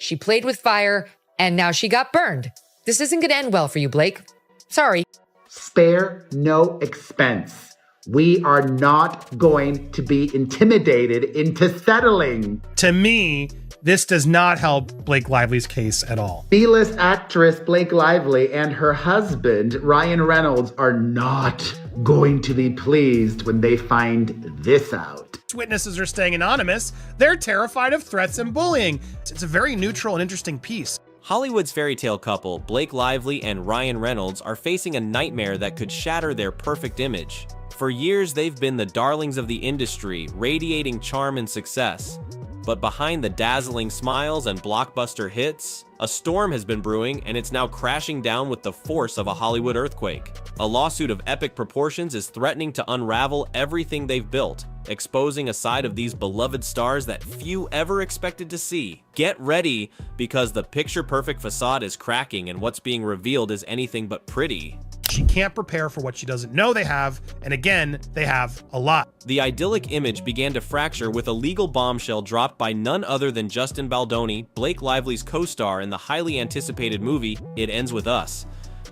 she played with fire, and now she got burned. This isn't going to end well for you, Blake. Sorry. Spare no expense. We are not going to be intimidated into settling. To me, this does not help Blake Lively's case at all. B-list actress Blake Lively and her husband, Ryan Reynolds, are not going to be pleased when they find this out. Witnesses are staying anonymous. They're terrified of threats and bullying. It's a very neutral and interesting piece. Hollywood's fairy tale couple, Blake Lively and Ryan Reynolds, are facing a nightmare that could shatter their perfect image. For years, they've been the darlings of the industry, radiating charm and success. But behind the dazzling smiles and blockbuster hits, a storm has been brewing, and it's now crashing down with the force of a Hollywood earthquake. A lawsuit of epic proportions is threatening to unravel everything they've built, exposing a side of these beloved stars that few ever expected to see. Get ready, because the picture-perfect facade is cracking, and what's being revealed is anything but pretty. She can't prepare for what she doesn't know they have, and again, they have a lot. The idyllic image began to fracture with a legal bombshell dropped by none other than Justin Baldoni, Blake Lively's co-star in the highly anticipated movie, It Ends With Us.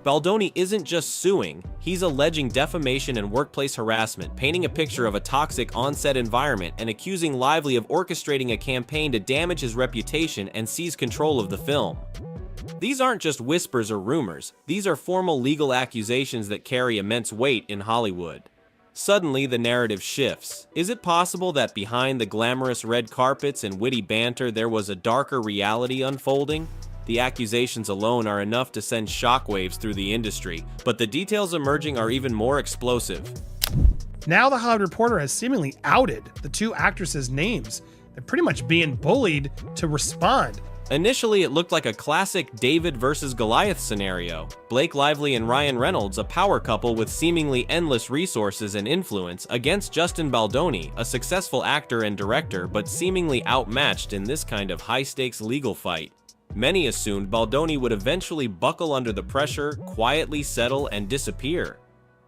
Baldoni isn't just suing, he's alleging defamation and workplace harassment, painting a picture of a toxic on-set environment and accusing Lively of orchestrating a campaign to damage his reputation and seize control of the film. These aren't just whispers or rumors, these are formal legal accusations that carry immense weight in Hollywood. Suddenly, the narrative shifts. Is it possible that behind the glamorous red carpets and witty banter there was a darker reality unfolding? The accusations alone are enough to send shockwaves through the industry, but the details emerging are even more explosive. Now the Hollywood Reporter has seemingly outed the two actresses' names. They're pretty much being bullied to respond. Initially, it looked like a classic David versus Goliath scenario. Blake Lively and Ryan Reynolds, a power couple with seemingly endless resources and influence, against Justin Baldoni, a successful actor and director, but seemingly outmatched in this kind of high-stakes legal fight. Many assumed Baldoni would eventually buckle under the pressure, quietly settle, and disappear.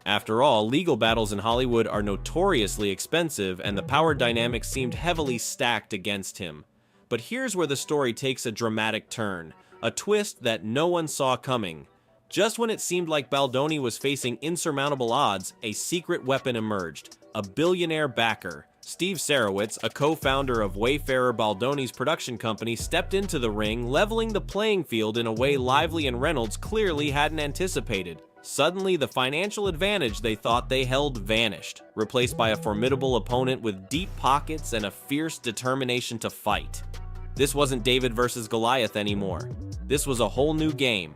After all, legal battles in Hollywood are notoriously expensive, and the power dynamics seemed heavily stacked against him. But here's where the story takes a dramatic turn, a twist that no one saw coming. Just when it seemed like Baldoni was facing insurmountable odds, a secret weapon emerged, a billionaire backer. Steve Sarowitz, a co-founder of Wayfarer Baldoni's production company, stepped into the ring, leveling the playing field in a way Lively and Reynolds clearly hadn't anticipated. Suddenly, the financial advantage they thought they held vanished, replaced by a formidable opponent with deep pockets and a fierce determination to fight. This wasn't David versus Goliath anymore. This was a whole new game.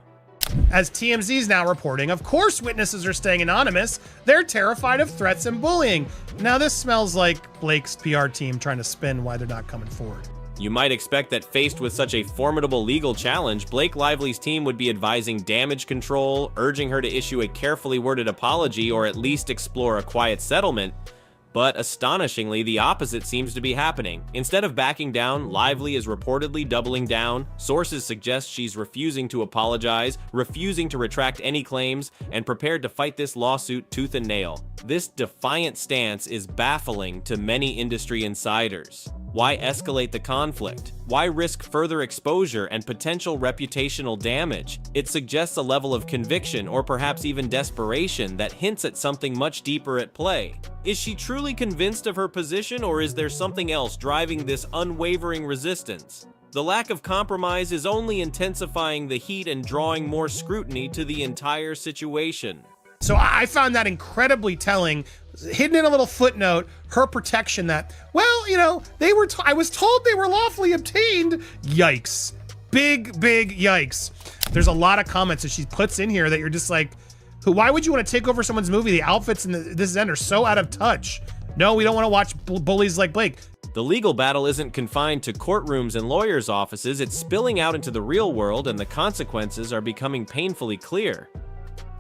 As TMZ is now reporting, of course witnesses are staying anonymous. They're terrified of threats and bullying. Now this smells like Blake's PR team trying to spin why they're not coming forward. You might expect that faced with such a formidable legal challenge, Blake Lively's team would be advising damage control, urging her to issue a carefully worded apology or at least explore a quiet settlement. But astonishingly, the opposite seems to be happening. Instead of backing down, Lively is reportedly doubling down. Sources suggest she's refusing to apologize, refusing to retract any claims, and prepared to fight this lawsuit tooth and nail. This defiant stance is baffling to many industry insiders. Why escalate the conflict? Why risk further exposure and potential reputational damage? It suggests a level of conviction or perhaps even desperation that hints at something much deeper at play. Is she truly convinced of her position, or is there something else driving this unwavering resistance? The lack of compromise is only intensifying the heat and drawing more scrutiny to the entire situation. So I found that incredibly telling. Hidden in a little footnote, her protection that, well, you know, I was told they were lawfully obtained. Yikes. Big yikes. There's a lot of comments that she puts in here that you're just like, why would you want to take over someone's movie? The outfits in this end are so out of touch. No, we don't want to watch bullies like Blake. The legal battle isn't confined to courtrooms and lawyers' offices. It's spilling out into the real world, and the consequences are becoming painfully clear.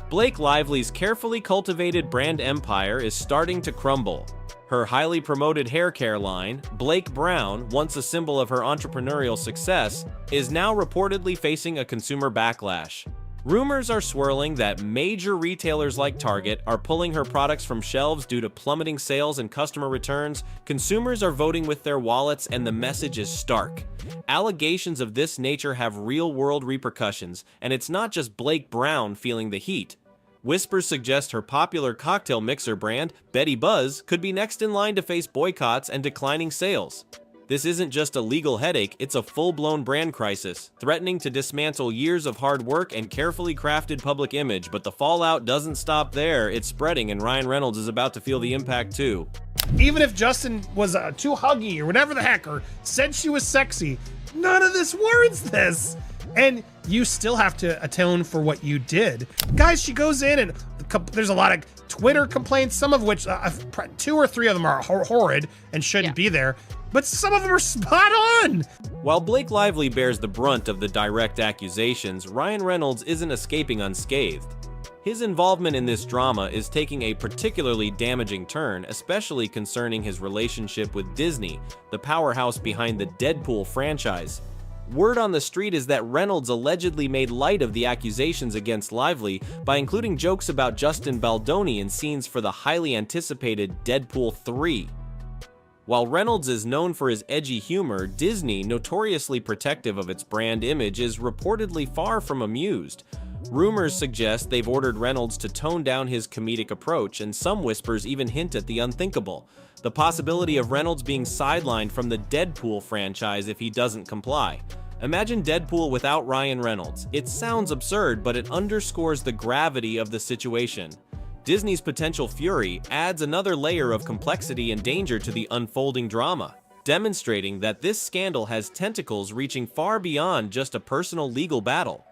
Blake Lively's carefully cultivated brand empire is starting to crumble. Her highly promoted hair care line, Blake Brown, once a symbol of her entrepreneurial success, is now reportedly facing a consumer backlash. Rumors are swirling that major retailers like Target are pulling her products from shelves due to plummeting sales and customer returns. Consumers are voting with their wallets, and the message is stark. Allegations of this nature have real-world repercussions, and it's not just Blake Brown feeling the heat. Whispers suggest her popular cocktail mixer brand, Betty Buzz, could be next in line to face boycotts and declining sales. This isn't just a legal headache, it's a full-blown brand crisis, threatening to dismantle years of hard work and carefully crafted public image. But the fallout doesn't stop there, it's spreading, and Ryan Reynolds is about to feel the impact too. Even if Justin was too huggy or whatever the heck, or said she was sexy, none of this warrants this. And you still have to atone for what you did. Guys, she goes in and there's a lot of Twitter complaints, some of which, 2 or 3 of them are horrid and shouldn't be there, but some of them are spot on. While Blake Lively bears the brunt of the direct accusations, Ryan Reynolds isn't escaping unscathed. His involvement in this drama is taking a particularly damaging turn, especially concerning his relationship with Disney, the powerhouse behind the Deadpool franchise. Word on the street is that Reynolds allegedly made light of the accusations against Lively by including jokes about Justin Baldoni in scenes for the highly anticipated Deadpool 3. While Reynolds is known for his edgy humor, Disney, notoriously protective of its brand image, is reportedly far from amused. Rumors suggest they've ordered Reynolds to tone down his comedic approach, and some whispers even hint at the unthinkable: the possibility of Reynolds being sidelined from the Deadpool franchise if he doesn't comply. Imagine Deadpool without Ryan Reynolds. It sounds absurd, but it underscores the gravity of the situation. Disney's potential fury adds another layer of complexity and danger to the unfolding drama, demonstrating that this scandal has tentacles reaching far beyond just a personal legal battle.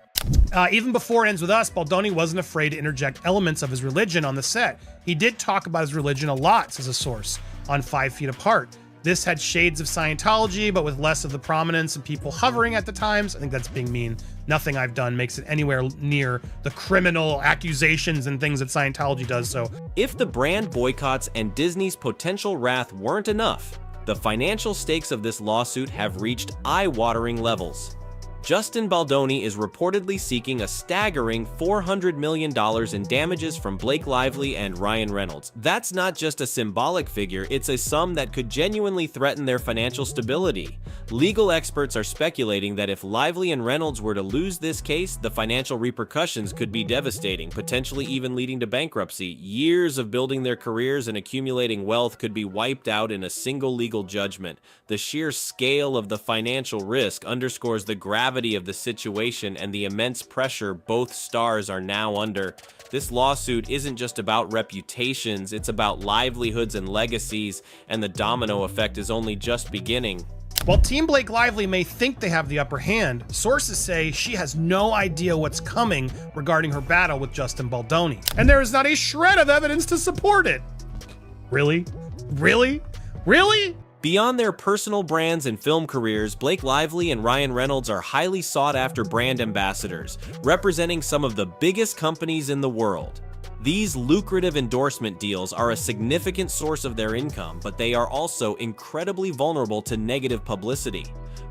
Even before Ends With Us, Baldoni wasn't afraid to interject elements of his religion on the set. He did talk about his religion a lot, says a source, on 5 Feet Apart. This had shades of Scientology, but with less of the prominence and people hovering at the times. I think that's being mean. Nothing I've done makes it anywhere near the criminal accusations and things that Scientology does, so. If the brand boycotts and Disney's potential wrath weren't enough, the financial stakes of this lawsuit have reached eye-watering levels. Justin Baldoni is reportedly seeking a staggering $400 million in damages from Blake Lively and Ryan Reynolds. That's not just a symbolic figure, it's a sum that could genuinely threaten their financial stability. Legal experts are speculating that if Lively and Reynolds were to lose this case, the financial repercussions could be devastating, potentially even leading to bankruptcy. Years of building their careers and accumulating wealth could be wiped out in a single legal judgment. The sheer scale of the financial risk underscores the gravity of the situation and the immense pressure both stars are now under. This lawsuit isn't just about reputations, it's about livelihoods and legacies, and the domino effect is only just beginning. While Team Blake Lively may think they have the upper hand, sources say she has no idea what's coming regarding her battle with Justin Baldoni. And there is not a shred of evidence to support it. Really? Really? Really? Beyond their personal brands and film careers, Blake Lively and Ryan Reynolds are highly sought-after brand ambassadors, representing some of the biggest companies in the world. These lucrative endorsement deals are a significant source of their income, but they are also incredibly vulnerable to negative publicity.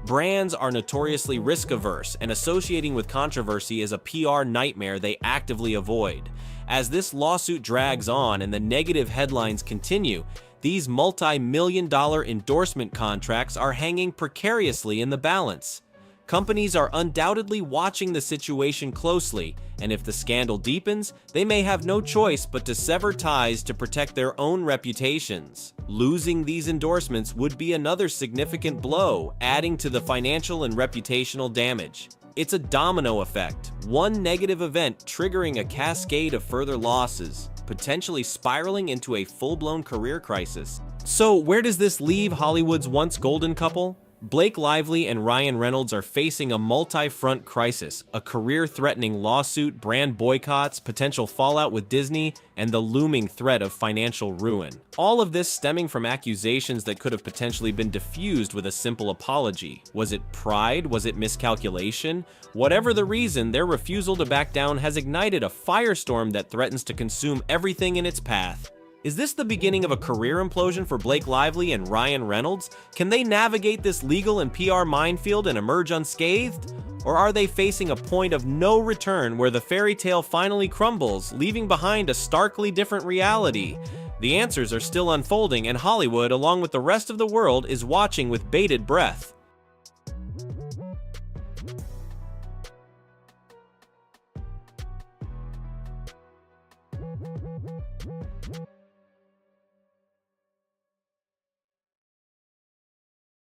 Brands are notoriously risk-averse, and associating with controversy is a PR nightmare they actively avoid. As this lawsuit drags on and the negative headlines continue, these multi-million-dollar endorsement contracts are hanging precariously in the balance. Companies are undoubtedly watching the situation closely, and if the scandal deepens, they may have no choice but to sever ties to protect their own reputations. Losing these endorsements would be another significant blow, adding to the financial and reputational damage. It's a domino effect, one negative event triggering a cascade of further losses, potentially spiraling into a full-blown career crisis. So where does this leave Hollywood's once golden couple? Blake Lively and Ryan Reynolds are facing a multi-front crisis, a career-threatening lawsuit, brand boycotts, potential fallout with Disney, and the looming threat of financial ruin. All of this stemming from accusations that could have potentially been diffused with a simple apology. Was it pride? Was it miscalculation? Whatever the reason, their refusal to back down has ignited a firestorm that threatens to consume everything in its path. Is this the beginning of a career implosion for Blake Lively and Ryan Reynolds? Can they navigate this legal and PR minefield and emerge unscathed? Or are they facing a point of no return where the fairy tale finally crumbles, leaving behind a starkly different reality? The answers are still unfolding, and Hollywood, along with the rest of the world, is watching with bated breath.